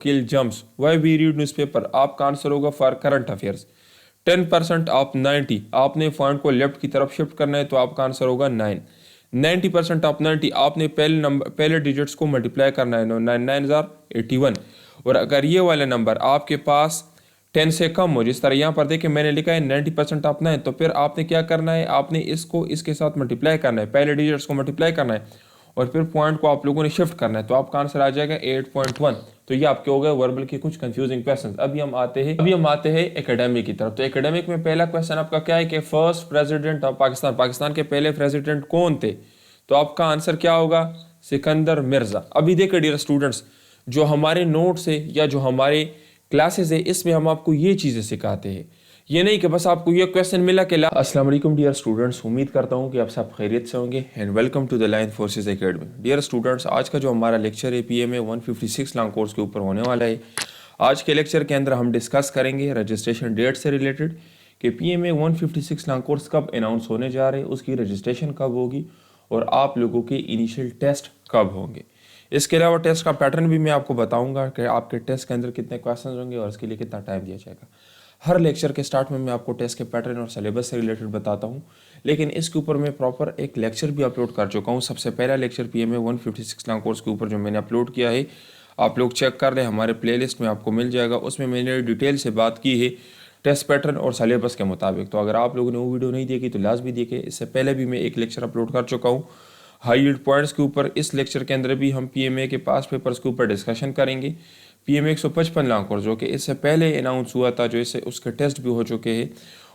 Kill germs why we read newspaper, आपका answer होगा for current affairs. 10% of 90, आपने point को लेफ्ट की तरफ शिफ्ट करना है तो आपका आंसर होगा 9। 90% ऑफ 90, आपने पहले डिजिट्स को मल्टीप्लाई करना है, 9 9 81। और अगर ये वाला नंबर आपके पास 10 से कम हो, जिस तरह यहाँ पर देखिए मैंने लिखा है 90% ऑफ 9, तो फिर आपने क्या करना है, आपने इसको इसके साथ मल्टीप्लाई करना है, पहले डिजिट्स को मल्टीप्लाई करना है और फिर पॉइंट को आप लोगों ने शिफ्ट करना है, तो आपका आंसर आ जाएगा 8.1। तो ये आपके हो गए वर्बल के कुछ कंफ्यूजिंग क्वेश्चंस। अभी हम आते हैं एकेडमिक की तरफ। तो एकेडमिक में पहला क्वेश्चन आपका क्या है कि first president of Pakistan, Pakistan के पहले प्रेसिडेंट कौन थे? तो आपका आंसर क्या होगा? सिकंदर मिर्जा। अभी देखिए डियर स्टूडेंट्स, जो हमारे नोट्स है या जो हमारे क्लासेस है, इसमें हम आपको ये चीज़ें सिखाते हैं, ये नहीं कि बस आपको ये क्वेश्चन मिला कि अस्सलाम वालेकुम डियर स्टूडेंट्स, उम्मीद करता हूँ कि आप सब खैरियत से होंगे and welcome to the Line Forces Academy. Dear students, आज का जो हमारा लेक्चर है पीएमए 156 लॉन्ग कोर्स के ऊपर होने वाला है। आज के लेक्चर के अंदर हम डिस्कस करेंगे रजिस्ट्रेशन डेट से रिलेटेड कि पीएमए 156 लॉन्ग कोर्स कब अनाउंस होने जा रहे हैं, उसकी रजिस्ट्रेशन कब होगी और आप लोगों के इनिशियल टेस्ट कब होंगे। इसके अलावा टेस्ट का पैटर्न भी मैं आपको बताऊंगा कि आपके टेस्ट के अंदर कितने क्वेश्चन होंगे और इसके लिए कितना टाइम दिया जाएगा। हर लेक्चर के स्टार्ट में मैं आपको टेस्ट के पैटर्न और सिलेबस से रिलेटेड बताता हूं, लेकिन इसके ऊपर मैं प्रॉपर एक लेक्चर भी अपलोड कर चुका हूं। सबसे पहला लेक्चर पीएमए 156 लॉन्ग कोर्स के ऊपर जो मैंने अपलोड किया है, आप लोग चेक कर लें, हमारे प्लेलिस्ट में आपको मिल जाएगा। उसमें मैंने डिटेल से बात की है टेस्ट पैटर्न और सिलेबस के मुताबिक। तो अगर आप लोगों ने वो वीडियो नहीं देखी तो लाजमी देखें। इससे पहले भी मैं एक लेक्चर अपलोड कर चुका हूँ हाई यील्ड पॉइंट्स के ऊपर। इस लेक्चर के अंदर भी हम पीएमए के पास पेपर्स के ऊपर डिस्कशन करेंगे। पीएमए 155 लॉन्ग कोर्स जो कि इससे पहले अनाउंस हुआ था, जो इससे उसके टेस्ट भी हो चुके हैं,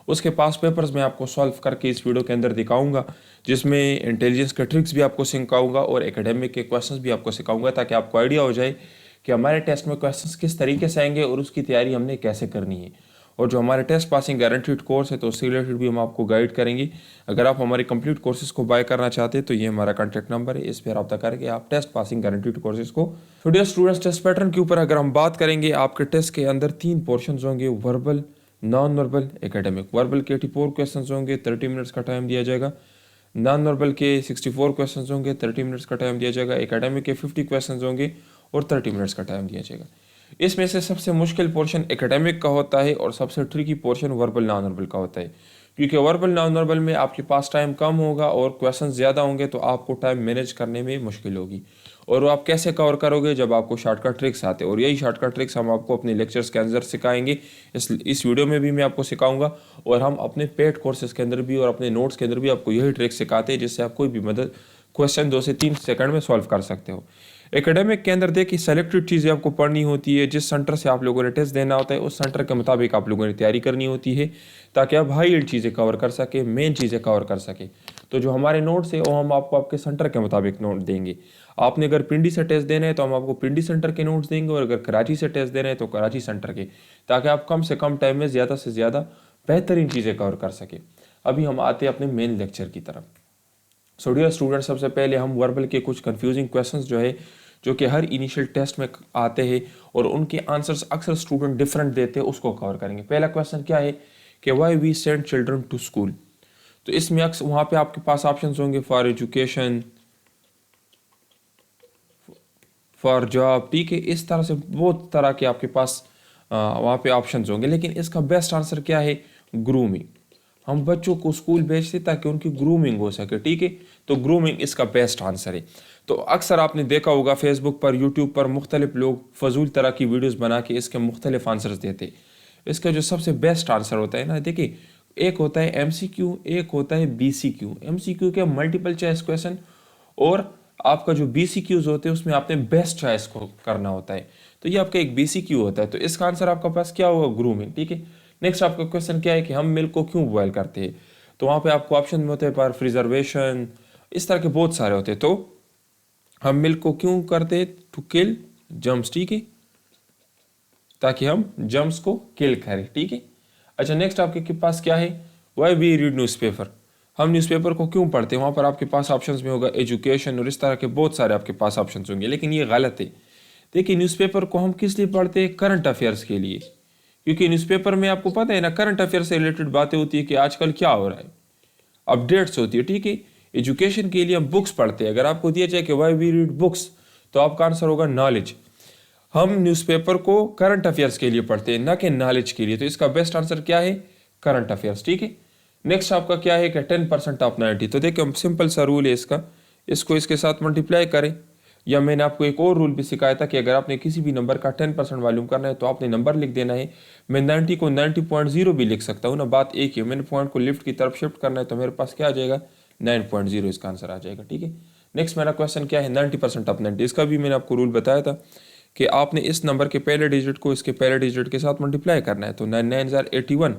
उसके पास पेपर्स मैं आपको सॉल्व करके इस वीडियो के अंदर दिखाऊंगा, जिसमें इंटेलिजेंस के ट्रिक्स भी आपको सिखाऊंगा और एकेडमिक के क्वेश्चंस भी आपको सिखाऊंगा, ताकि आपको आइडिया हो जाए कि हमारे टेस्ट में क्वेश्चंस किस तरीके से आएंगे और उसकी तैयारी हमने कैसे करनी है। और जो हमारे टेस्ट पासिंग गारंटीड कोर्स है तो उससे रिलेटेड भी हम आपको गाइड करेंगे। अगर आप हमारे कंप्लीट कोर्सेज को बाय करना चाहते हैं तो ये हमारा कॉन्टैक्ट नंबर है, इस पर रब्ता करके आप टेस्ट पासिंग गारंटीड कोर्सेज को। तो डियर स्टूडेंट्स, टेस्ट पैटर्न के ऊपर अगर हम बात करेंगे, आपके टेस्ट के अंदर 3 पोर्शन होंगे, verbal, non verbal, academic. Verbal के 84 क्वेश्चन होंगे, 30 मिनट्स का टाइम दिया जाएगा। नॉन वर्बल के 64 क्वेश्चन होंगे, 30 मिनट्स का टाइम दिया जाएगा। एकेडमिक के 50 क्वेश्चन होंगे और 30 मिनट्स का टाइम दिया जाएगा। इसमें से सबसे मुश्किल पोर्शन एकेडमिक का होता है और सबसे tricky portion verbal non verbal का होता है, क्योंकि वर्बल नॉन वर्बल में आपके पास टाइम कम होगा और क्वेश्चन ज़्यादा होंगे, तो आपको टाइम मैनेज करने में मुश्किल होगी। और वो आप कैसे कवर करोगे? जब आपको शॉर्टकट ट्रिक्स आते हैं, और यही शॉर्टकट ट्रिक्स हम आपको अपने लेक्चर्स के अंदर सिखाएंगे। इस वीडियो में भी मैं आपको सिखाऊंगा और हम अपने पेड कोर्सेज के अंदर भी और अपने नोट्स के अंदर भी आपको यही ट्रिक्स सिखाते हैं, जिससे आप कोई भी मदद क्वेश्चन 2 से 3 सेकंड में सॉल्व कर सकते हो। एकेडमिक के अंदर देखिए सेलेक्टेड चीज़ें आपको पढ़नी होती है, जिस सेंटर से आप लोगों ने टेस्ट देना होता है उस सेंटर के मुताबिक आप लोगों ने तैयारी करनी होती है, ताकि आप हाई यील्ड चीज़ें कवर कर सके, मेन चीज़ें कवर कर सके। तो जो हमारे नोट्स है वो हम आपको आपके सेंटर के मुताबिक नोट देंगे। आपने अगर पिंडी से टेस्ट देना है तो हम आपको पिंडी सेंटर के नोट्स देंगे, और अगर कराची से टेस्ट देना है तो कराची सेंटर के, ताकि आप कम से कम टाइम में ज़्यादा से ज़्यादा बेहतरीन चीज़ें कवर कर सके। अभी हम आते हैं अपने मेन लेक्चर की तरफ। सो डियर स्टूडेंट, सबसे पहले हम वर्बल के कुछ कंफ्यूजिंग क्वेश्चंस जो कि हर इनिशियल टेस्ट में आते हैं और उनके आंसर्स अक्सर स्टूडेंट डिफरेंट देते हैं, उसको कवर करेंगे। पहला क्वेश्चन क्या है कि why we send children to school. तो इसमें अक्सर वहाँ पे आपके पास ऑप्शंस होंगे फॉर एजुकेशन, फॉर जॉब, ठीक है, इस तरह से बहुत तरह के आपके पास वहाँ पे ऑप्शंस होंगे। लेकिन इसका बेस्ट आंसर क्या है? ग्रूमिंग। हम बच्चों को स्कूल भेजते ताकि उनकी ग्रूमिंग हो सके, ठीक है, तो ग्रूमिंग इसका बेस्ट आंसर है। तो अक्सर आपने देखा होगा फेसबुक पर, यूट्यूब पर मुख्तलिफ लोग फजूल तरह की वीडियोस बना के इसके मुख्तलिफ आंसर्स देते। इसका जो सबसे बेस्ट आंसर होता है ना, देखिए, एक होता है एमसीक्यू, एक होता है बीसीक्यू। एमसीक्यू के मल्टीपल चॉइस क्वेश्चन, और आपका जो बीसीक्यूज होते हैं उसमें आपने बेस्ट चॉइस को करना होता है। तो ये आपका एक बीसीक्यू होता है, तो इसका आंसर आपका पास क्या होगा? ग्रूमिंग, ठीक है। नेक्स्ट आपका क्वेश्चन क्या है कि हम मिल्क को क्यों बॉयल करते हैं। तो वहाँ पे आपको ऑप्शन में होते हैं पर प्रिजर्वेशन, इस तरह के बहुत सारे होते हैं। तो हम मिल्क को क्यों करते हैं? टू किल जम्स, ठीक है, ताकि हम जम्स को किल करें, ठीक है। अच्छा, नेक्स्ट आपके पास क्या है? Why we read newspaper. हम न्यूज़पेपर को क्यों पढ़ते हैं? वहाँ पर आपके पास ऑप्शंस में होगा एजुकेशन और इस तरह के बहुत सारे आपके पास ऑप्शंस होंगे, लेकिन ये गलत है। देखिए, न्यूज़पेपर को हम किस लिए पढ़ते हैं? करंट अफेयर्स के लिए, क्योंकि न्यूज़पेपर में आपको पता है ना, करंट अफेयर से रिलेटेड बातें होती है कि आजकल क्या हो रहा है, अपडेट्स होती है, ठीक है। एजुकेशन के लिए हम बुक्स पढ़ते हैं। अगर आपको दिया जाए कि वाई वी रीड बुक्स, तो आपका आंसर होगा नॉलेज। हम न्यूज़पेपर को करंट अफेयर्स के लिए पढ़ते हैं, ना कि नॉलेज के लिए। तो इसका बेस्ट आंसर क्या है? Current affairs. ठीक है, नेक्स्ट आपका क्या है कि 10% ऑफ 90। तो देखिए सिंपल सा रूल है इसका, इसको इसके साथ मल्टीप्लाई करें। या मैंने आपको एक और रूल भी सिखाया था कि अगर आपने किसी भी नंबर का 10% वॉल्यूम करना है तो आपने नंबर लिख देना है। मैं 90 को 90.0 भी लिख सकता हूँ ना, बात एक ही है। मैंने पॉइंट को लिफ्ट की तरफ शिफ्ट करना है तो मेरे पास क्या आ जाएगा? 9.0 इसका आंसर आ जाएगा। ठीक है, नेक्स्ट मेरा क्वेश्चन क्या है? 90% ऑफ 90। इसका भी मैंने आपको रूल बताया था कि आपने इस नंबर के पहले डिजिट को इसके पहले डिजिट के साथ मल्टीप्लाई करना है। तो 9 9 81।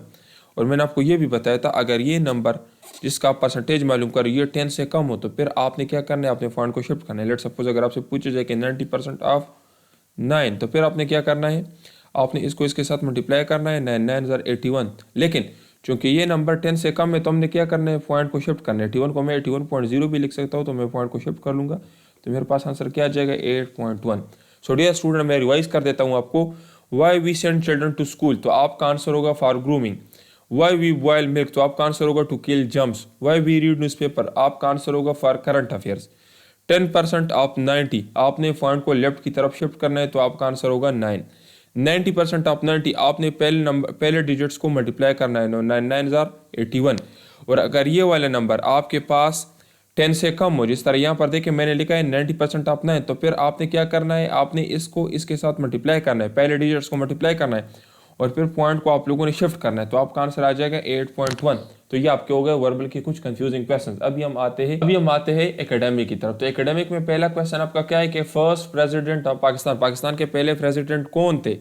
और मैंने आपको ये भी बताया था अगर ये नंबर जिसका आप परसेंटेज मालूम कर ये 10 से कम हो तो फिर आपने क्या करना है? आपने पॉइंट को शिफ्ट करना है। लेट सपोज अगर आपसे पूछा जाए कि 90% ऑफ 9 तो फिर आपने क्या करना है? आपने इसको इसके साथ मल्टीप्लाई करना है। 9 9 81। लेकिन चूंकि ये नंबर 10 से कम है तो हमने क्या करना है? पॉइंट को शिफ्ट करना है। 81 को मैं 81.0 भी लिख सकता हूँ, तो मैं पॉइंट को शिफ्ट कर लूँगा तो मेरे पास आंसर क्या आ जाएगा? 8.1। सो डियर स्टूडेंट, मैं रिवाइज कर देता हूँ आपको। Why we send children to school, तो आपका आंसर होगा for grooming. Why we boil milk, तो आपका आंसर होगा to kill germs. Why we read newspaper, आपका आंसर होगा फॉर करंट अफेयर्स। 10% ऑफ 90, आपने पॉइंट को लेफ्ट की तरफ शिफ्ट करना है तो आपका आंसर होगा 9। 90% ऑफ 90, आपने पहले डिजिट्स को मल्टीप्लाई करना है। 9 9 81। और अगर ये वाला नंबर आपके पास 10 से कम हो, जिस तरह यहाँ पर देखिए मैंने लिखा है 90% ऑफ 9, तो फिर आपने क्या करना है? आपने इसको इसके साथ मल्टीप्लाई करना है, पहले डिजिट्स को मल्टीप्लाई करना है और फिर पॉइंट को आप लोगों ने शिफ्ट करना है तो आपका आंसर आ जाएगा 8.1। तो ये आपके हो गए वर्बल के कुछ कंफ्यूजिंग क्वेश्चंस। अभी हम आते हैं एकेडमिक की तरफ। तो एकेडमिक में पहला क्वेश्चन आपका क्या है कि first president of Pakistan, Pakistan के पहले प्रेसिडेंट कौन थे?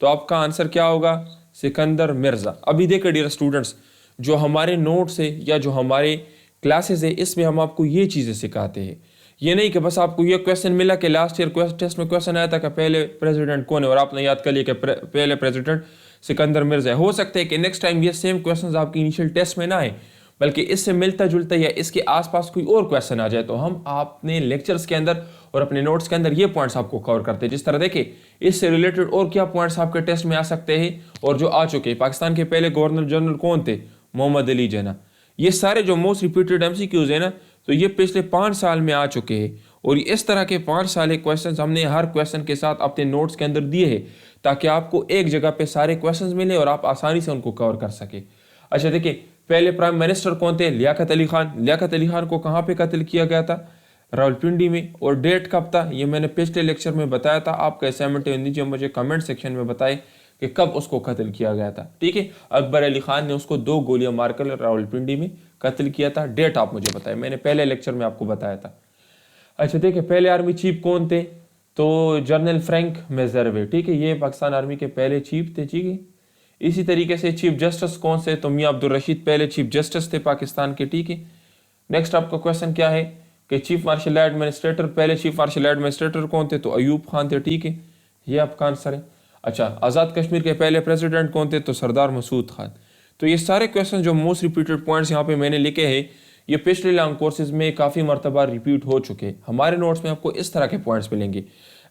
तो आपका आंसर क्या होगा? सिकंदर मिर्जा। अभी देखिए डियर स्टूडेंट्स, जो हमारे नोट्स है या जो हमारे क्लासेस है इसमें हम आपको ये चीज़ें सिखाते हैं। ये नहीं कि बस आपको ये क्वेश्चन मिला कि लास्ट ईयर टेस्ट में क्वेश्चन आया था कि पहले प्रेसिडेंट कौन है और आपने याद कर लिया कि पहले प्रेसिडेंट सिकंदर मिर्जा है। हो सकता है कि नेक्स्ट टाइम ये सेम क्वेश्चन आपकी इनिशियल टेस्ट में ना आए, बल्कि इससे मिलता जुलता या इसके आसपास कोई और क्वेश्चन आ जाए तो हम अपने लेक्चर्स के अंदर और अपने नोट्स के अंदर ये पॉइंट्स आपको कवर करते हैं। जिस तरह देखिए इससे रिलेटेड और क्या पॉइंट्स आपके टेस्ट में आ सकते हैं और जो आ चुके हैं। पाकिस्तान के पहले गवर्नर जनरल कौन थे? मोहम्मद अली जिन्ना। ये सारे जो मोस्ट रिपीटेड एमसीक्यूज है ना, तो ये पिछले 5 साल में आ चुके हैं और इस तरह के 5 साल के क्वेश्चंस हमने हर क्वेश्चन के साथ अपने नोट्स के अंदर दिए हैं ताकि आपको एक जगह पे सारे क्वेश्चंस मिले और आप आसानी से उनको कवर कर सके। अच्छा देखिए, पहले प्राइम मिनिस्टर कौन थे? लियाकत अली खान। लियाकत अली खान को कहाँ पे कत्ल किया गया था? रावलपिंडी में। और डेट कब था? ये मैंने पिछले लेक्चर में बताया था। आपका असाइनमेंट नीचे मुझे कमेंट सेक्शन में बताए कि कब उसको कत्ल किया गया था। ठीक है, अकबर अली खान ने उसको 2 गोलियां मारकर रावलपिंडी में कत्ल किया था। डेट आप मुझे बताएं, मैंने पहले लेक्चर में आपको बताया था। अच्छा देखिए, पहले आर्मी चीफ कौन थे? तो जनरल फ्रैंक मेजरवे। ठीक है, ये पाकिस्तान आर्मी के पहले चीफ थे। ठीक है, इसी तरीके से चीफ जस्टिस कौन से? तो मियां अब्दुल रशीद पहले चीफ जस्टिस थे पाकिस्तान के। ठीक है, नेक्स्ट आपका क्वेश्चन क्या है कि चीफ मार्शल एडमिनिस्ट्रेटर, पहले चीफ मार्शल एडमिनिस्ट्रेटर कौन थे? तो अयूब खान थे। ठीक है, ये आपका आंसर है। अच्छा, आज़ाद कश्मीर के पहले प्रेसिडेंट कौन थे? तो सरदार मसूद खान। तो ये सारे क्वेश्चन जो मोस्ट रिपीटेड पॉइंट्स यहाँ पे मैंने लिखे हैं ये पिछले लॉन्ग कोर्सेज में काफ़ी मरतबा रिपीट हो चुके हैं। हमारे नोट्स में आपको इस तरह के पॉइंट्स मिलेंगे।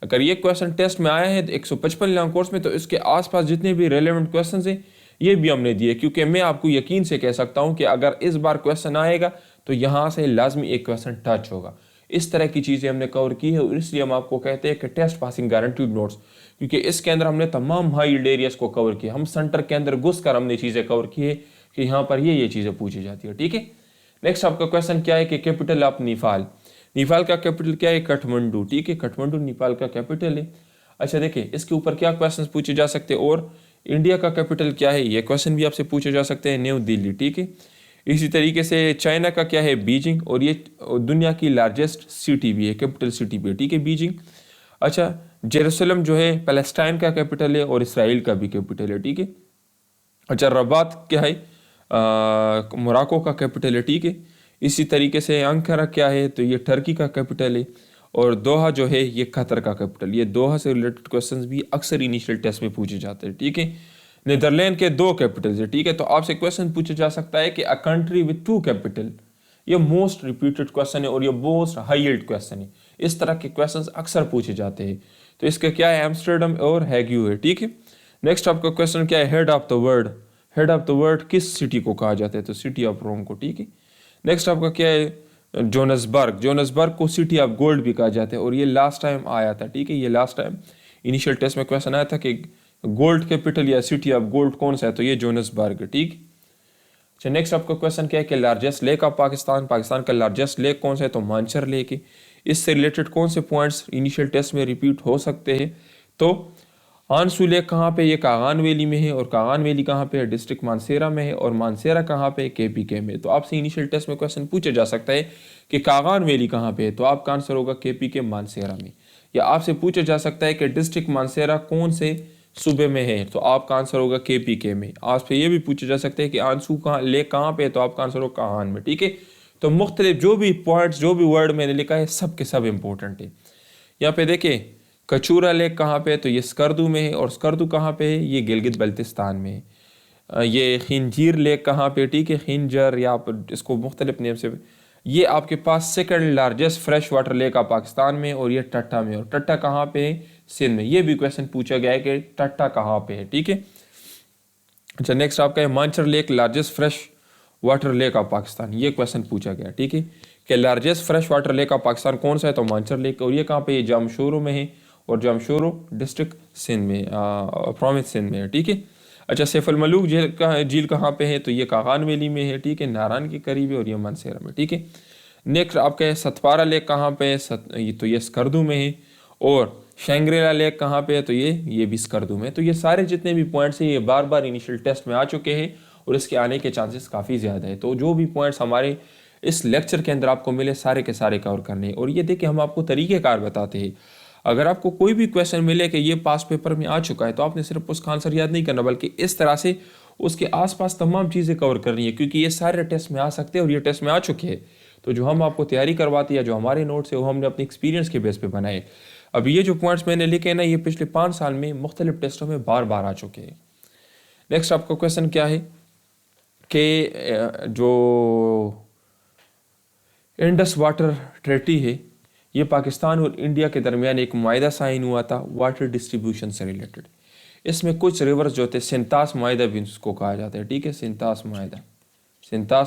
अगर ये क्वेश्चन टेस्ट में आया है 155 लॉन्ग कोर्स में, तो इसके आसपास जितने भी रेलेवेंट क्वेश्चन हैं ये भी हमने दिए, क्योंकि मैं आपको यकीन से कह सकता हूँ कि अगर इस बार क्वेश्चन आएगा तो यहाँ से लाजमी एक क्वेश्चन टच होगा। इस तरह की चीज़ें हमने कवर की है और इसलिए हम आपको कहते हैं कि टेस्ट पासिंग गारंटीड नोट्स, क्योंकि इसके अंदर हमने तमाम हाई यील्ड एरियाज को कवर किया। हम सेंटर के अंदर घुस कर हमने चीज़ें कवर की है कि यहाँ पर ये चीज़ें पूछी जाती है। ठीक है, नेक्स्ट आपका क्वेश्चन क्या है कि कैपिटल ऑफ नेपाल। नेपाल का कैपिटल क्या है? काठमांडू। ठीक है, काठमांडू नेपाल का कैपिटल है। अच्छा देखिए, इसके ऊपर क्या क्वेश्चंस पूछे जा सकते हैं? और इंडिया का कैपिटल क्या है? ये क्वेश्चन भी आपसे पूछे जा सकते हैं। न्यू दिल्ली। ठीक है, इसी तरीके से चाइना का क्या है? बीजिंग। और ये दुनिया की लार्जेस्ट सिटी भी है, कैपिटल सिटी भी है। ठीक है, बीजिंग। अच्छा, जेरूसलम जो है पैलेस्टाइन का कैपिटल है और इसराइल का भी कैपिटल है। ठीक है। अच्छा, रबात क्या है? मोराको का कैपिटल है। ठीक है, इसी तरीके से अंकारा क्या है? तो ये टर्की का कैपिटल है। और दोहा जो है ये कतर का कैपिटल। ये दोहा से रिलेटेड क्वेश्चंस भी अक्सर इनिशियल टेस्ट में पूछे जाते हैं। ठीक है, नीदरलैंड के 2 कैपिटल्स है। ठीक है, तो आपसे क्वेश्चन पूछा जा सकता है कि अ कंट्री विथ 2 कैपिटल। ये मोस्ट रिपीटेड क्वेश्चन है और ये मोस्ट हाई यील्ड क्वेश्चन है। इस तरह के क्वेश्चंस अक्सर पूछे जाते हैं। तो इसका क्या है? एम्स्टर्डम और हैग्यू है। ठीक है, नेक्स्ट आपका क्वेश्चन क्या है? Head of the world. Head of the world किस सिटी को कहा जाता है? तो सिटी ऑफ रोम को। ठीक है, नेक्स्ट आपका क्या है? जोनसबर्ग। जोनसबर्ग को सिटी ऑफ गोल्ड भी कहा जाता है और ये लास्ट टाइम आया था। ठीक है, ये लास्ट टाइम इनिशियल टेस्ट में क्वेश्चन आया था कि गोल्ड कैपिटल या सिटी ऑफ गोल्ड कौन सा है, तो ये जोहान्सबर्ग है। ठीक। अच्छा, नेक्स्ट आपका क्वेश्चन क्या है कि largest lake of Pakistan, Pakistan का लार्जेस्ट लेक कौन सा है, तो मानसर लेक है। इससे रिलेटेड कौन से पॉइंट्स इनिशियल टेस्ट में रिपीट हो सकते हैं, तो आंसू लेक कहाँ पे, ये कागान वैली में है, और कागान वैली कहाँ पे है, डिस्ट्रिक्ट मानसेरा में है, और मानसेरा कहाँ पे है, KPK में। तो आपसे इनिशियल टेस्ट में क्वेश्चन पूछा जा सकता है कि कागान वैली कहाँ पे है, तो आपका आंसर होगा KPK मानसेरा में। या आपसे पूछा जा सकता है कि डिस्ट्रिक्ट मानसेरा कौन से सूबे में है, तो आपका आंसर होगा KPK में। आपसे ये भी पूछा जा सकता है कि आंसू कहाँ लेक कहाँ पे है, तो आपका आंसर होगा कागान में। ठीक है, तो मुख्तलिफ जो भी पॉइंट्स जो भी वर्ड मैंने लिखा है सब के सब इंपॉर्टेंट है। यहाँ पे देखिए कचूरा लेक कहाँ पे है, तो ये स्कर्दू में है, और स्कर्दू कहाँ पे है, ये गिलगित बल्तिस्तान में है। ये खिंजीर लेक कहाँ पे, ठीक है, खिंजर या आप इसको मुख्तलिफ नेम से, ये आपके पास second largest fresh water lake of Pakistan में, और ये टट्टा में, और टट्टा कहाँ पे है, सिंध में। ये भी क्वेश्चन पूछा गया है कि टट्टा कहाँ पे है। ठीक है। अच्छा, नेक्स्ट आपका है Mansar lake largest fresh water lake of Pakistan, ये क्वेश्चन पूछा गया। ठीक है, कि largest fresh water lake of Pakistan कौन सा है, तो मानसर लेक, और ये कहाँ पे, ये जामशोरो में है, और जामशोरो डिस्ट्रिक्ट सिंध में, प्रोविंस सिंध में है। ठीक है। अच्छा, सैफुल मलूक झील कहाँ पे है, तो ये कागान वैली में है। ठीक है, नारायण के करीब है, और ये मानसेरा में। ठीक है। नेक्स्ट आपका है सतपारा लेक कहाँ पे है, तो ये स्कर्दू में है, और शंग्रीला लेक कहाँ पे है, तो ये भी स्कर्दू में। तो ये सारे जितने भी पॉइंट्स हैं ये बार बार इनिशियल टेस्ट में आ चुके हैं, और इसके आने के चांसेस काफ़ी ज़्यादा है। तो जो भी पॉइंट्स हमारे इस लेक्चर के अंदर आपको मिले सारे के सारे कवर करने हैं। और ये देखिए हम आपको तरीक़ेकार बताते हैं। अगर आपको कोई भी क्वेश्चन मिले कि ये पास पेपर में आ चुका है, तो आपने सिर्फ उसका आंसर याद नहीं करना, बल्कि इस तरह से उसके आसपास तमाम चीज़ें कवर करनी है, क्योंकि ये सारे टेस्ट में आ सकते हैं और ये टेस्ट में आ चुके हैं। तो जो हम आपको तैयारी करवाते हैं, जो हमारे नोट्स है, वो हमने अपने एक्सपीरियंस के बेस पे बनाए। अब ये जो पॉइंट्स मैंने लिखे हैं ना, ये पिछले 5 साल में मुख्तलिफ टेस्टों में बार बार आ चुके हैं। नेक्स्ट आपका क्वेश्चन क्या है कि जो इंडस वाटर ट्रेटी है, ये पाकिस्तान और इंडिया के दरमियान एक मुआहदा साइन हुआ था वाटर डिस्ट्रीब्यूशन से रिलेटेड। इसमें कुछ रिवर्स जो थे, सिंतास मुआहदा भी इसको कहा जाता है। ठीक है, सिंतास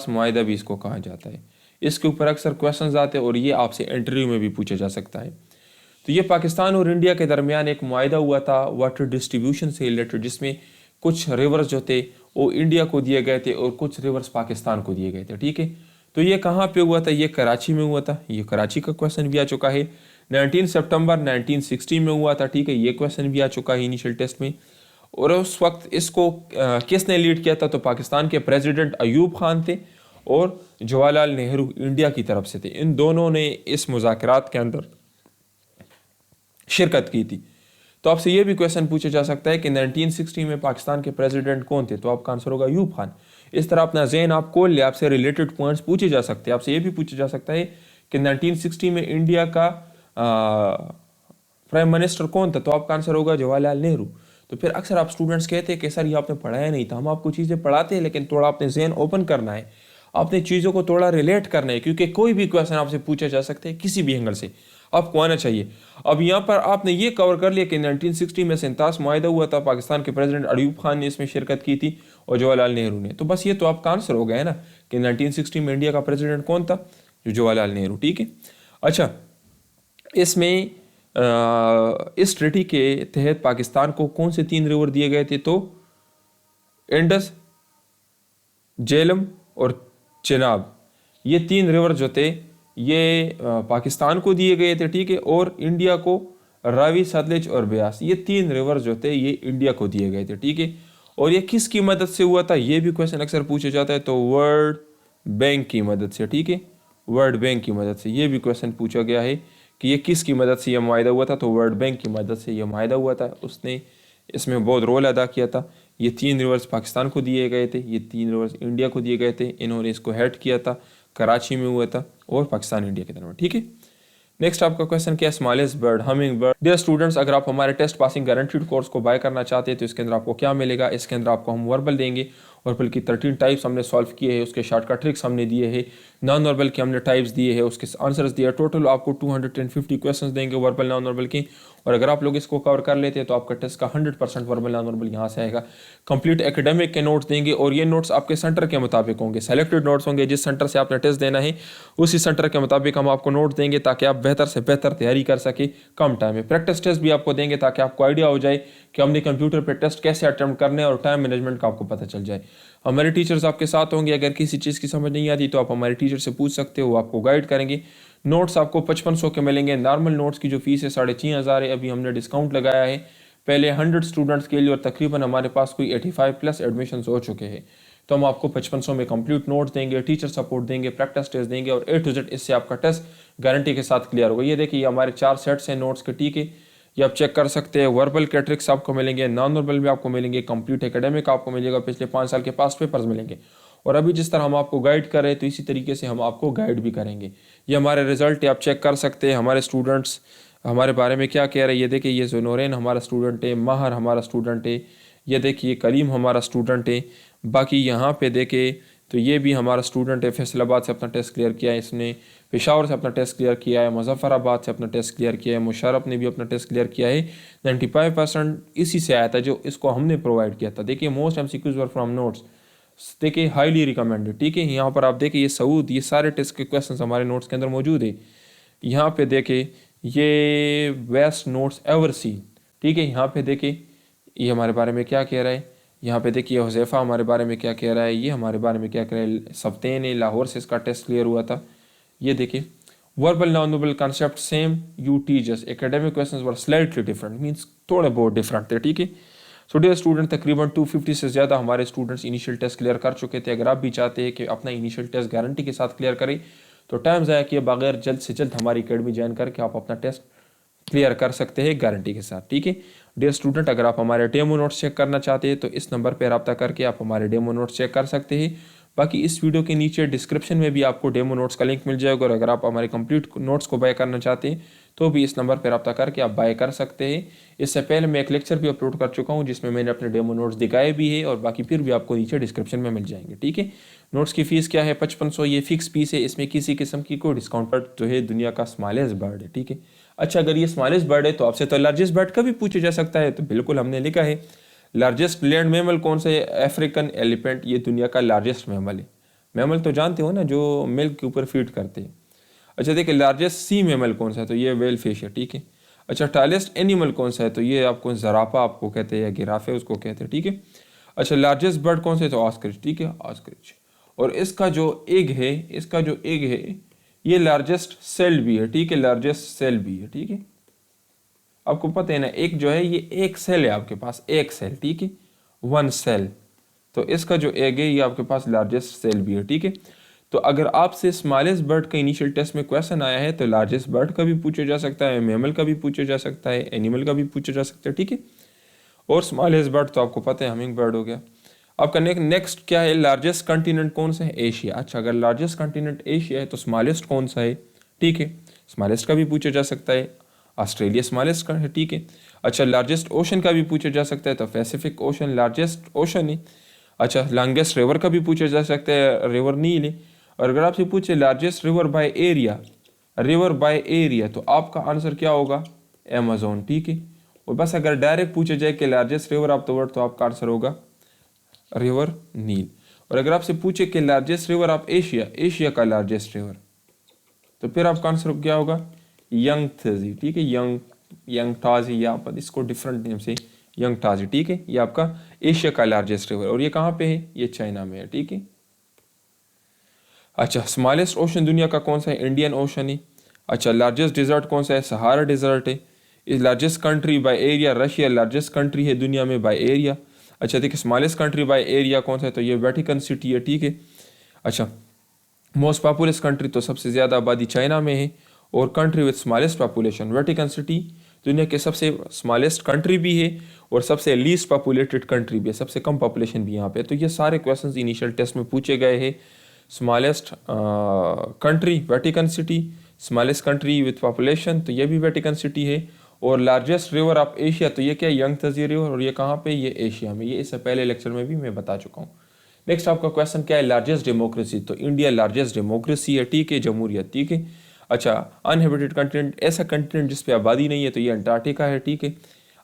मुआहदा भी इसको कहा जाता है। इसके ऊपर अक्सर क्वेश्चंस आते हैं, और ये आपसे इंटरव्यू में भी पूछा जा सकता है। तो ये पाकिस्तान और इंडिया के दरमियान एक मुआहदा हुआ था वाटर डिस्ट्रीब्यूशन से रिलेटेड, जिसमें कुछ रिवर्स जो थे वो इंडिया को दिए गए थे, और कुछ रिवर्स पाकिस्तान को दिए गए थे। ठीक है, तो ये कहाँ पे हुआ था, ये कराची में हुआ था। ये कराची का क्वेश्चन भी आ चुका है। 19 सितंबर 1960 में हुआ था। ठीक है, ये क्वेश्चन भी आ चुका है इनिशियल टेस्ट में। और उस वक्त इसको किसने लीड किया था, तो पाकिस्तान के प्रेसिडेंट अयूब खान थे, और जवाहरलाल नेहरू इंडिया की तरफ से थे। इन दोनों ने इस मुज़ाकरात के अंदर शिरकत की थी। तो आपसे ये भी क्वेश्चन पूछा जा सकता है कि 1960 में पाकिस्तान के प्रेसिडेंट कौन थे, तो आपका आंसर होगा अयूब खान। इस तरह अपना ज़हन आप खोल ले, आपसे रिलेटेड पॉइंट्स पूछे जा सकते हैं। आपसे ये भी पूछा जा सकता है कि 1960 में इंडिया का प्राइम मिनिस्टर कौन था, तो आपका आंसर होगा जवाहरलाल नेहरू। तो फिर अक्सर आप स्टूडेंट्स कहते हैं कि सर ये आपने पढ़ाया नहीं था। हम आपको चीज़ें पढ़ाते हैं, लेकिन थोड़ा आपने ज़हन ओपन करना है, आपने चीज़ों को थोड़ा रिलेट करना है, क्योंकि कोई भी क्वेश्चन आपसे पूछा जा सकता है किसी भी एंगल से, आपको आना चाहिए। अब यहाँ पर आपने ये कवर कर लिया कि 1960 में सिंतास मुआहदा हुआ था, पाकिस्तान के प्रेसिडेंट अयूब खान ने इसमें शिरकत की थी, और जवाहरलाल नेहरू ने। तो बस ये तो आपका आंसर हो गया है ना कि 1960 में इंडिया का प्रेसिडेंट कौन था, जो जवाहरलाल नेहरू। ठीक है। अच्छा, इसमें इस ट्रीटी के तहत पाकिस्तान को कौन से 3 रिवर दिए गए थे, तो इंडस, झेलम और चेनाब, ये 3 रिवर जो थे ये पाकिस्तान को दिए गए थे। ठीक है, और इंडिया को रावी, सतलज और ब्यास, ये 3 रिवर जो थे ये इंडिया को दिए गए थे। ठीक है, और ये किसकी मदद से हुआ था, ये भी क्वेश्चन अक्सर पूछा जाता है, तो वर्ल्ड बैंक की मदद से। ठीक है, वर्ल्ड बैंक की मदद से ये भी क्वेश्चन पूछा गया है कि ये किसकी मदद से यह मुआहदा हुआ था, तो वर्ल्ड बैंक की मदद से यह मुआहदा हुआ था। उसने इसमें बहुत रोल अदा किया था। ये 3 रिवर्स पाकिस्तान को दिए गए थे, ये 3 रिवर्स इंडिया को दिए गए थे। इन्होंने इसको हेड किया था, कराची में हुआ था, और पाकिस्तान इंडिया के दरमियान। ठीक है। नेक्स्ट आपका क्वेश्चन क्या है, smallest bird, hummingbird. Dear students, अगर आप हमारे टेस्ट पासिंग गारंटीड कोर्स को बाय करना चाहते हैं, तो इसके अंदर आपको क्या मिलेगा, इसके अंदर आपको हम वर्बल देंगे। वर्बल की 13 टाइप्स हमने सॉल्व किए हैं, उसके शॉर्टकट ट्रिक्स हमने दिए हैं, नॉन वर्बल के हमने टाइप्स दिए हैं, उसके आंसर्स दिए। टोटल आपको 250 क्वेश्चंस देंगे वर्बल नॉन वर्बल की, और अगर आप लोग इसको कवर कर लेते हैं तो आपका टेस्ट का 100% वर्बल नॉन वर्बल यहाँ से आएगा। कंप्लीट एकेडमिक के नोट्स देंगे, और ये नोट्स आपके सेंटर के मुताबिक होंगे, सेलेक्टेड नोट्स होंगे। जिस सेंटर से आपने टेस्ट देना है उसी सेंटर के मुताबिक हम आपको नोट देंगे, ताकि आप बेहतर से बेहतर तैयारी कर सके कम टाइम में। प्रैक्टिस टेस्ट भी आपको देंगे ताकि आपको आइडिया हो जाए कि हमने कंप्यूटर पर टेस्ट कैसे अटेम्प्ट करने और टाइम मैनेजमेंट का आपको पता चल जाए। हमारे टीचर्स आपके साथ होंगे, अगर किसी चीज़ की समझ नहीं आती तो आप हमारे टीचर से पूछ सकते हो, वो आपको गाइड करेंगे। नोट्स आपको 5500 के मिलेंगे। नॉर्मल नोट्स की जो फीस है 6500 है, अभी हमने डिस्काउंट लगाया है पहले 100 स्टूडेंट्स के लिए, और तकरीबन हमारे पास कोई 85+ एडमिशन हो चुके हैं। तो हम आपको 5500 में कंप्लीट नोट्स देंगे, टीचर सपोर्ट देंगे, प्रैक्टिस टेस्ट देंगे, और A to Z इससे आपका टेस्ट गारंटी के साथ क्लियर होगा। ये देखिए हमारे 4 सेट्स हैं नोट्स के, ठीक है, ये आप चेक कर सकते हैं। वर्बल के ट्रिक्स आपको मिलेंगे, नॉन वर्बल भी आपको मिलेंगे, कंप्लीट एकेडमिक आपको मिलेगा, पिछले 5 साल के पास पेपर्स मिलेंगे। और अभी जिस तरह हम आपको गाइड कर रहे हैं तो इसी तरीके से हम आपको गाइड भी करेंगे। ये हमारे रिजल्ट है, आप चेक कर सकते हैं। हमारे स्टूडेंट्स हमारे बारे में क्या कह रहे हैं, ये देखिए, ये ज़ुनूरैन हमारा स्टूडेंट है, माहर हमारा स्टूडेंट है, ये देखिए करीम हमारा स्टूडेंट है। बाकी यहाँ पे देखें तो ये भी हमारा स्टूडेंट है, फैसलाबाद से अपना टेस्ट क्लियर किया है इसने, पेशावर से अपना टेस्ट क्लियर किया है, मुजफ्फराबाद से अपना टेस्ट क्लियर किया है, मुशर्रफ ने भी अपना टेस्ट क्लियर किया है। 95% इसी से आया था जो इसको हमने प्रोवाइड किया था। देखिए most MCQs were from notes, देखिए हाईली रिकमेंडेड, ठीक है। यहाँ पर आप देखिए ये सऊद, ये सारे टेस्ट के क्वेश्चन हमारे नोट्स के अंदर मौजूद है। यहाँ पे देखिए ये बेस्ट नोट्स एवर सीन, ठीक है। यहाँ पे देखिए ये हमारे बारे में क्या कह रहा है, यहाँ पे देखिए हुज़ैफ़ा हमारे बारे में क्या कह रहा है, ये हमारे बारे में क्या कह रहा है। सफ्तेन है, लाहौर से इसका टेस्ट क्लियर हुआ था। ये देखिए verbal non verbal concept same, you teachers academic questions were slightly different, means थोड़े बहुत डिफरेंट थे, ठीक है। सो डियर स्टूडेंट, तकरीबन 250 से ज़्यादा हमारे स्टूडेंट्स इनिशियल टेस्ट क्लियर कर चुके थे। अगर आप भी चाहते हैं कि अपना इनिशियल टेस्ट गारंटी के साथ क्लियर करें तो टाइम ज़ाया किए बगैर जल्द से जल्द हमारी अकेडमी ज्वाइन करके आप अपना टेस्ट क्लियर कर सकते हैं गारंटी के साथ, ठीक है। डियर स्टूडेंट, अगर आप हमारे डेमो नोट्स चेक करना चाहते हैं तो इस नंबर पर रब्ता करके आप हमारे डेमो नोट्स चेक कर सकते हैं। बाकी इस वीडियो के नीचे डिस्क्रिप्शन में भी आपको डेमो नोट्स का लिंक मिल जाएगा, और अगर आप हमारे कंप्लीट नोट्स को बाय करना चाहते हैं तो भी इस नंबर पर रब्ता करके आप बाय कर सकते हैं। इससे पहले मैं एक लेक्चर भी अपलोड कर चुका हूं जिसमें मैंने अपने डेमो नोट्स दिखाए भी है, और बाकी फिर भी आपको नीचे डिस्क्रिप्शन में मिल जाएंगे, ठीक है। नोट्स की फ़ीस क्या है, 5500, ये फिक्स फीस है, इसमें किसी किस्म की कोई डिस्काउंट पर जो है दुनिया का स्मॉलेस्ट बर्ड है, ठीक है। अच्छा, अगर ये स्मॉलेस्ट बर्ड है तो आपसे तो लार्जेस्ट बर्ड का भी पूछा जा सकता है, तो बिल्कुल हमने लिखा है लार्जेस्ट लैंड मैमल कौन सा है, अफ्रीकन एलिफेंट, ये दुनिया का लार्जेस्ट मैमल है। मैमल तो जानते हो ना, जो मिल्क के ऊपर फीड करते हैं। अच्छा देखिए, लार्जेस्ट सी मैमल कौन सा है, तो ये वेल फिश है, ठीक है। अच्छा, टालेस्ट एनिमल कौन सा है, तो ये आपको ज़राफा आपको कहते हैं, या गिराफे उसको कहते हैं, ठीक है। अच्छा, लार्जेस्ट बर्ड कौन सा है, तो ऑस्ट्रिच, ठीक है, ऑस्ट्रिच। और इसका जो एग है, इसका जो एग है ये लार्जेस्ट सेल भी है, ठीक है, लार्जेस्ट सेल भी है, ठीक है। आपको पता है ना, एक जो है ये एक सेल है आपके पास, एक सेल, ठीक है, 1 सेल। तो इसका जो एग है ये आपके पास लार्जेस्ट सेल भी है, ठीक है। तो अगर आपसे स्मॉलेस्ट बर्ड का इनिशियल टेस्ट में क्वेश्चन आया है तो लार्जेस्ट बर्ड का भी पूछा जा सकता है, मैमल का भी पूछा जा सकता है, एनिमल का भी पूछा जा सकता है, ठीक है। और स्मॉलेस्ट बर्ड तो आपको पता है हमिंग बर्ड हो गया। आपका नेक्स्ट क्या है, लार्जेस्ट कंटिनेंट कौन सा है, एशिया। अच्छा, अगर लार्जेस्ट कंटिनेंट एशिया है तो स्मॉलेस्ट कौन सा है, ठीक है, स्मॉलेस्ट का भी पूछा जा सकता है, ऑस्ट्रेलिया स्मॉलेस्ट का है, ठीक है। अच्छा, लार्जेस्ट ओशन का भी पूछा जा सकता है, तो पैसिफिक ओशन लार्जेस्ट ओशन है। अच्छा, लॉन्गेस्ट रिवर का भी पूछा जा सकता है, रिवर नील है। और अगर आपसे पूछे largest river by area, river by area, तो आपका आंसर क्या होगा, अमेज़न, ठीक है। और बस अगर डायरेक्ट पूछा जाए कि largest river of the world, तो आपका आंसर होगा रिवर नील। और अगर आपसे पूछे कि largest river of Asia, Asia का लार्जेस्ट रिवर, तो फिर आपका आंसर क्या होगा, यंगताज़ी, ठीक है, यंगताज़ी, या आप इसको डिफरेंट नेम से यंगताज़ी, ठीक है। ये आपका एशिया का लार्जेस्ट रिवर, और ये कहाँ पे है, ये चाइना में है, ठीक है। अच्छा, स्मॉलेस्ट ओशन दुनिया का कौन सा है, इंडियन ओशन है। अच्छा, लार्जेस्ट डिजर्ट कौन सा है, सहारा डिजर्ट है। इस largest country by area, Russia largest country है दुनिया में बाय एरिया। अच्छा देखिए, स्मॉलेस्ट कंट्री बाय एरिया कौन सा है, तो ये वेटिकन सिटी है, ठीक है। अच्छा, मोस्ट पॉपुलस कंट्री, तो सबसे ज़्यादा आबादी चाइना में है, और country with smallest population, Vatican city दुनिया के सबसे स्मॉलेस्ट कंट्री भी है और सबसे लीस्ट पॉपुलेटेड कंट्री भी है, सबसे कम पॉपुलेशन भी यहाँ पे। तो ये सारे क्वेश्चंस इनिशियल टेस्ट में पूछे गए हैं। Smallest country Vatican city, smallest country with population, तो ये भी वेटिकन सिटी है। और लार्जेस्ट रिवर ऑफ एशिया, तो ये क्या, यंगताज़ी रिवर, और ये कहाँ पे, ये एशिया में। ये इससे पहले लेक्चर में भी मैं बता चुका हूँ। नेक्स्ट आपका क्वेश्चन क्या है, लार्जेस्ट डेमोक्रेसी, तो इंडिया लार्जेस्ट डेमोक्रेसी है, ठीक है, जमहूरियत, ठीक है। अच्छा, अनहेबिटेड कंटिनेंट, ऐसा कंटिनेंट जिस पे आबादी नहीं है, तो ये अंटार्कटिका है, ठीक है।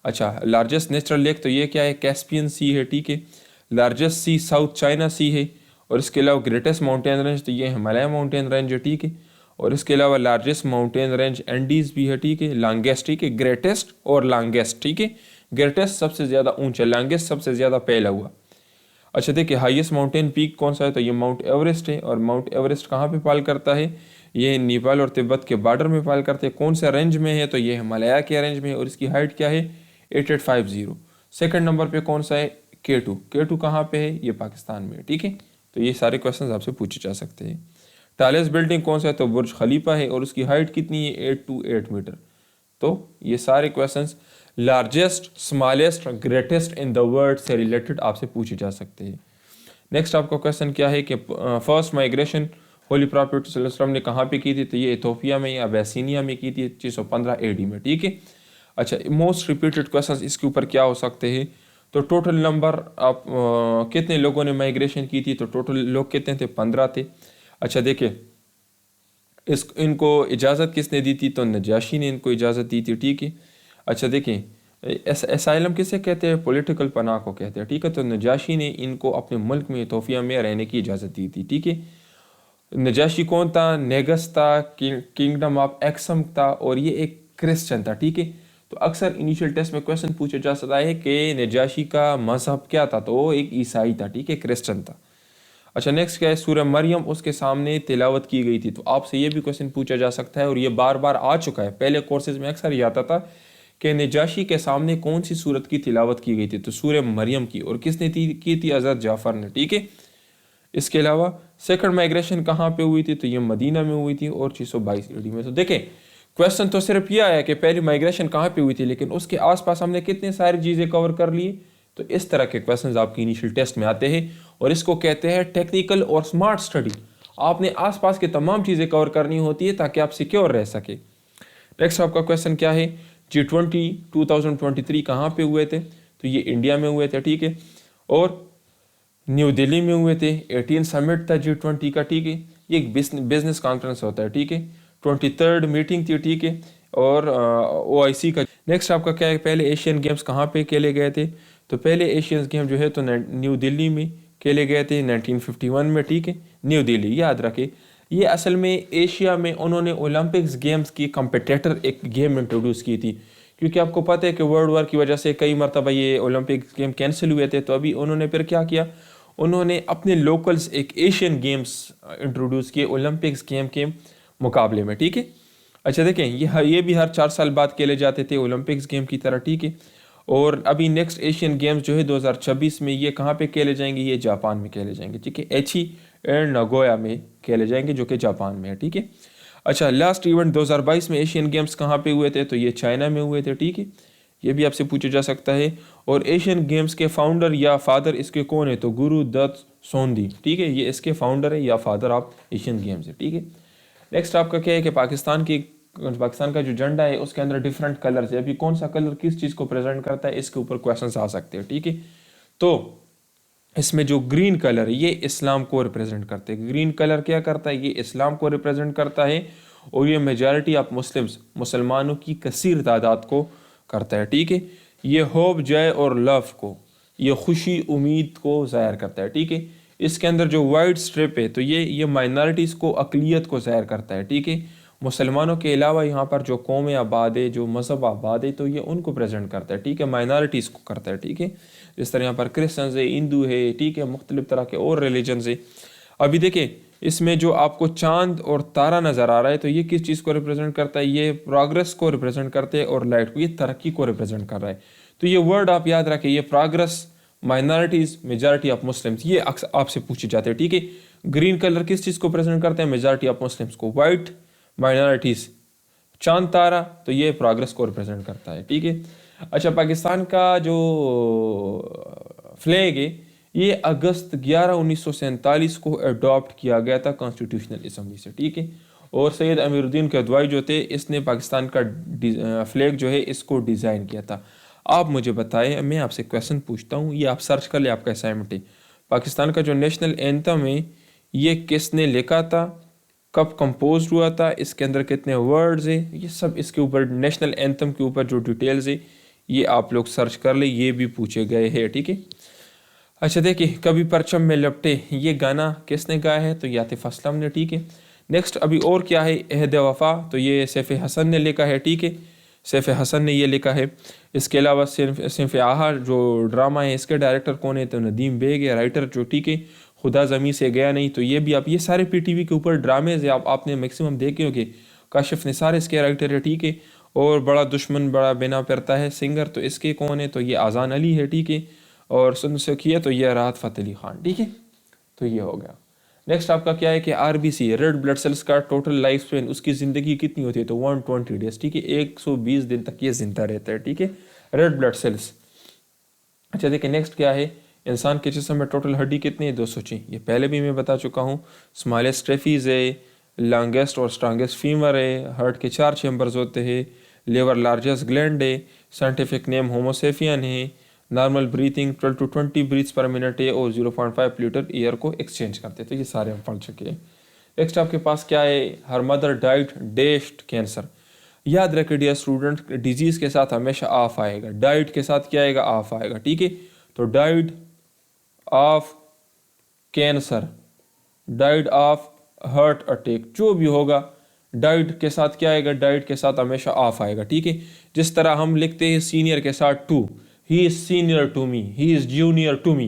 अच्छा, लार्जेस्ट नेचुरल लेक, तो ये क्या है, कैस्पियन सी है, ठीक है। लार्जेस्ट सी साउथ चाइना सी है। और इसके अलावा ग्रेटेस्ट माउंटेन रेंज, तो ये हिमालय माउंटेन रेंज है, ठीक है। और इसके अलावा लार्जेस्ट माउंटेन रेंज एंडीज भी है, ठीक है। लॉन्गेस्ट, ठीक है, ग्रेटेस्ट और लॉन्गेस्ट, ठीक है। ग्रेटेस्ट सबसे ज़्यादा ऊंचा, लॉन्गेस्ट सबसे ज़्यादा फैला हुआ। अच्छा देखिए, हाईएस्ट माउंटेन पीक कौन सा है, तो ये माउंट एवरेस्ट है। और माउंट एवरेस्ट कहाँ पे पाल करता है, ये नेपाल और तिब्बत के बॉर्डर में पाल करते हैं। कौन सा रेंज में है, तो ये हिमालय के रेंज में है। और इसकी हाइट क्या है, 8850। सेकंड नंबर पे कौन सा है, K2। K2 कहाँ पे है, ये पाकिस्तान में है, ठीक है। तो ये सारे क्वेश्चन आपसे पूछे जा सकते हैं। टालेस्ट बिल्डिंग कौन सा है, तो बुर्ज खलीफा है। और उसकी हाइट कितनी है, 828 मीटर। तो ये सारे questions largest, smallest, greatest in the world से रिलेटेड आपसे पूछे जा सकते हैं। नेक्स्ट आपका क्वेश्चन क्या है कि फर्स्ट माइग्रेशन होली प्रॉफिट सल्लल्लाहु अलैहि वसल्लम ने कहाँ पे की थी, तो ये इथोपिया में या अबैसिनिया में की थी, 615 AD में, ठीक है। अच्छा, मोस्ट रिपीटेड क्वेश्चंस इसके ऊपर क्या हो सकते हैं, तो टोटल नंबर आप कितने लोगों ने माइग्रेशन की थी, तो टोटल लोग कितने थे, 15 थे। अच्छा देखिए, इनको इजाज़त किसने दी थी, तो नजाशी ने इनको इजाज़त दी थी, ठीक है। अच्छा देखिए, एसाइलम किसे कहते हैं, पॉलिटिकल पनाह को कहते हैं, ठीक है। तो नजाशी ने इनको अपने मुल्क में इथोपिया में रहने की इजाज़त दी थी, ठीक है। नजाशी कौन था, नेगस था, किंगडम ऑफ एक्सम था, और ये एक क्रिश्चियन था, ठीक है। तो अक्सर इनिशियल टेस्ट में क्वेश्चन पूछा जा सकता है कि नजाशी का मजहब क्या था, तो वो एक ईसाई था, ठीक है, क्रिश्चियन था। अच्छा नेक्स्ट क्या है, सूरह मरियम उसके सामने तिलावत की गई थी। तो आपसे ये भी क्वेश्चन पूछा जा सकता है, और ये बार बार आ चुका है, पहले कोर्सेज में अक्सर ये आता था कि नजाशी के सामने कौन सी सूरत की तिलावत की गई थी, तो सूरह मरियम की। और किसने की थी, हज़रत जाफ़र ने, ठीक है। इसके अलावा सेकंड माइग्रेशन कहाँ पे हुई थी, तो ये मदीना में हुई थी, और 622 AD में। तो देखें, क्वेश्चन तो सिर्फ ये आया कि पहली माइग्रेशन कहाँ पे हुई थी, लेकिन उसके आसपास हमने कितनी सारी चीज़ें कवर कर ली। तो इस तरह के क्वेश्चंस आपके इनिशियल टेस्ट में आते हैं, और इसको कहते हैं टेक्निकल और स्मार्ट स्टडी। आपने आसपास की तमाम चीज़ें कवर करनी होती है ताकि आप सिक्योर रह सके। नेक्स्ट आपका क्वेश्चन क्या है, G20 2023 कहाँ पे हुए थे, तो ये इंडिया में हुए थे, ठीक है। और न्यू दिल्ली में हुए थे, 18 समिट था G20 का, ठीक है। ये एक बिजनेस कॉन्फ्रेंस होता है, ठीक है। 23rd मीटिंग थी, ठीक है। और OIC का। नेक्स्ट आपका क्या है, पहले एशियन गेम्स कहाँ पे खेले गए थे, तो पहले एशियन गेम जो है तो न्यू दिल्ली में खेले गए थे 1951 में, ठीक है। न्यू दिल्ली, याद रखें। ये असल में एशिया में उन्होंने ओलंपिक्स गेम्स की कंपिटेटर एक गेम इंट्रोड्यूस की थी, क्योंकि आपको पता है कि वर्ल्ड वार की वजह से कई मरतबा ये ओलंपिक्स गेम कैंसिल हुए थे। तो अभी उन्होंने फिर क्या किया, उन्होंने अपने लोकल्स एक एशियन गेम्स इंट्रोड्यूस किए ओलंपिक्स गेम के मुकाबले में, ठीक है। अच्छा देखें, ये भी हर 4 साल बाद खेले जाते थे ओलंपिक्स गेम की तरह, ठीक है। और अभी नेक्स्ट एशियन गेम्स जो है 2026 में, ये कहाँ पे खेले जाएंगे, ये जापान में खेले जाएंगे, ठीक है। एची एंड नगोया में खेले जाएंगे, जो कि जापान में है, ठीक है। अच्छा, लास्ट इवेंट 2022 में एशियन गेम्स कहाँ पे हुए थे, तो ये चाइना में हुए थे, ठीक है। ये भी आपसे पूछा जा सकता है। और एशियन गेम्स के फाउंडर या फादर इसके कौन है, तो गुरुदत्त सोंदी, ठीक है। ये इसके फाउंडर है या फादर ऑफ एशियन गेम्स है, ठीक है। नेक्स्ट आपका क्या है कि पाकिस्तान का जो झंडा है उसके अंदर डिफरेंट कलर्स है। अभी कौन सा कलर किस चीज़ को प्रेजेंट करता है, इसके ऊपर क्वेश्चंस आ सकते हैं, ठीक है। तो इसमें जो ग्रीन कलर है ये इस्लाम को रिप्रेजेंट करते हैं। ग्रीन कलर क्या करता है, ये इस्लाम को रिप्रेजेंट करता है, और ये मेजॉरिटी ऑफ मुसलमानों की कसीर तादाद को करता है, ठीक है। ये होप, जय और लव को, ये खुशी, उम्मीद को ज़ाहिर करता है, ठीक है। इसके अंदर जो वाइट स्ट्रिप है तो ये माइनॉरिटीज़ को, अक़लियत को ज़ाहिर करता है, ठीक है। मुसलमानों के अलावा यहाँ पर जो कौमें आबाद है, जो मज़हब आबाद है, तो ये उनको प्रेजेंट करता है, ठीक है। माइनॉरिटीज़ को करता है, ठीक है। जिस तरह यहाँ पर क्रिश्चियंस है, हिंदू है, ठीक है, मुख्तलिफ तरह के और रिलीजन्स है। अभी देखें, इसमें जो आपको चांद और तारा नज़र आ रहा है, तो ये किस चीज़ को रिप्रेजेंट करता है, ये प्रोग्रेस को रिप्रेजेंट करते हैं, और लाइट को, ये तरक्की को रिप्रेजेंट कर रहा है। तो ये वर्ड आप याद रखें, ये progress, minorities, majority of Muslims, ये आपसे पूछे जाते हैं, ठीक है। ग्रीन कलर किस चीज़ को प्रेजेंट करते हैं, मेजॉरिटी ऑफ मुस्लिम्स को। वाइट माइनॉरिटीज़, चांद तारा, तो ये प्रोग्रेस को रिप्रेजेंट करता है, ठीक है। अच्छा, पाकिस्तान का जो फ्लैग है ये अगस्त 11 1947 को अडॉप्ट किया गया था कॉन्स्टिट्यूशनल असम्बली से, ठीक है। और सैयद अमीरुद्दीन कदवाई जो थे, इसने पाकिस्तान का फ्लैग जो है इसको डिज़ाइन किया था। आप मुझे बताएं, मैं आपसे क्वेश्चन पूछता हूँ, ये आप सर्च कर ले, आपका असाइनमेंट है। पाकिस्तान का जो नेशनल एंथम है ये किसने लिखा था, कब कंपोज हुआ था, इसके अंदर कितने वर्ड्स है, ये सब इसके ऊपर नेशनल एंथम के ऊपर जो डिटेल्स है ये आप लोग सर्च कर ले, ये भी पूछे गए हैं। ठीक है। अच्छा देखिए, कभी परचम में लपटे, ये गाना किसने गाया है, तो ये आतिफ असलम ने। ठीक है। नेक्स्ट अभी और क्या है, अहद वफा, तो ये सैफ हसन ने लिखा है। ठीक है, सैफ हसन ने ये लिखा है। इसके अलावा सिर्फ आहार जो ड्रामा है इसके डायरेक्टर कौन है, तो नदीम बेग है राइटर जो। ठीक है। खुदा ज़मी से गया नहीं, तो ये भी आप, ये सारे पीटीवी के ऊपर ड्रामेज है, आपने मैक्सिमम देखे होंगे। काशिफ निसार इसके राइटर है। ठीक है। और बड़ा दुश्मन बड़ा बिना करता है सिंगर, तो इसके कौन है, तो ये आज़ान अली है। ठीक है। और सुन सखिया तो ये राहत फ़तेह अली खान। ठीक है। तो ये हो गया। नेक्स्ट आपका क्या है कि आरबीसी रेड ब्लड सेल्स का टोटल लाइफ स्पेन, उसकी ज़िंदगी कितनी होती है, तो 120 डेज। ठीक है। 120 दिन तक ये जिंदा रहता है। ठीक है, रेड ब्लड सेल्स। अच्छा देखिए, नेक्स्ट क्या है, इंसान के जिस्म में टोटल हड्डी कितनी है, 206। ये पहले भी मैं बता चुका हूँ। स्मॉलेस्ट ट्रेफीज है, लॉन्गेस्ट और स्ट्रांगेस्ट फीमर है, हार्ट के 4 चैम्बर्स होते हैं, लिवर लार्जेस्ट ग्लैंड है, साइंटिफिक नेम होमोसेफियन है, normal breathing 12 to 20 breaths per minute है, और 0.5 लीटर एयर को एक्सचेंज करते हैं। तो ये सारे हम पढ़ चुके हैं। नेक्स्ट आपके पास क्या है, हर मदर डाइड डेस्ट कैंसर। याद रखिए डियर स्टूडेंट, डिजीज़ के साथ हमेशा ऑफ आएगा, डाइट के साथ क्या आएगा, ऑफ आएगा। ठीक है। तो died of cancer, died of heart attack, जो भी होगा डाइट के साथ क्या आएगा, डाइट के साथ हमेशा ऑफ आएगा। ठीक है। जिस तरह हम लिखते हैं सीनियर के साथ to, he is senior to me, he is junior to me.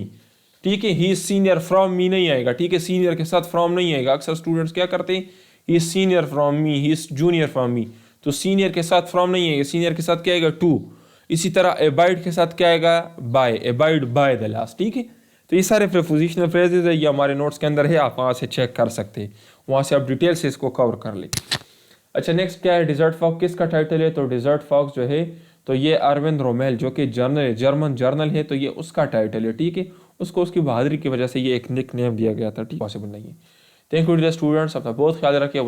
ठीक है। He is senior from me नहीं आएगा। ठीक है। सीनियर के साथ फ्रॉम नहीं आएगा। अक्सर स्टूडेंट्स क्या करते हैं, ही is senior from me, he is junior from me, तो सीनियर के साथ फ्रॉम नहीं आएगा, सीनियर के साथ क्या आएगा, टू। इसी तरह एबाइड के साथ क्या आएगा, by, abide by the last. ठीक है। तो ये सारे प्रीपोजिशनल फ्रेजेस है, ये हमारे नोट्स के अंदर है, आप वहाँ से चेक कर सकते हैं, वहाँ से आप डिटेल से इसको कवर कर ले। अच्छा नेक्स्ट क्या है, डिजर्ट फॉक्स किसका टाइटल है, तो डिजर्ट फॉक्स जो है तो ये अरविंद रोमेल जो कि जर्मन जर्नल है, तो ये उसका टाइटल है। ठीक है। उसको उसकी बहादुरी की वजह से ये एक निक नेम दिया गया था। ठीक, पॉसिबल नहीं है। थैंक यू डियर स्टूडेंट्स, अपना बहुत ख्याल रखिए।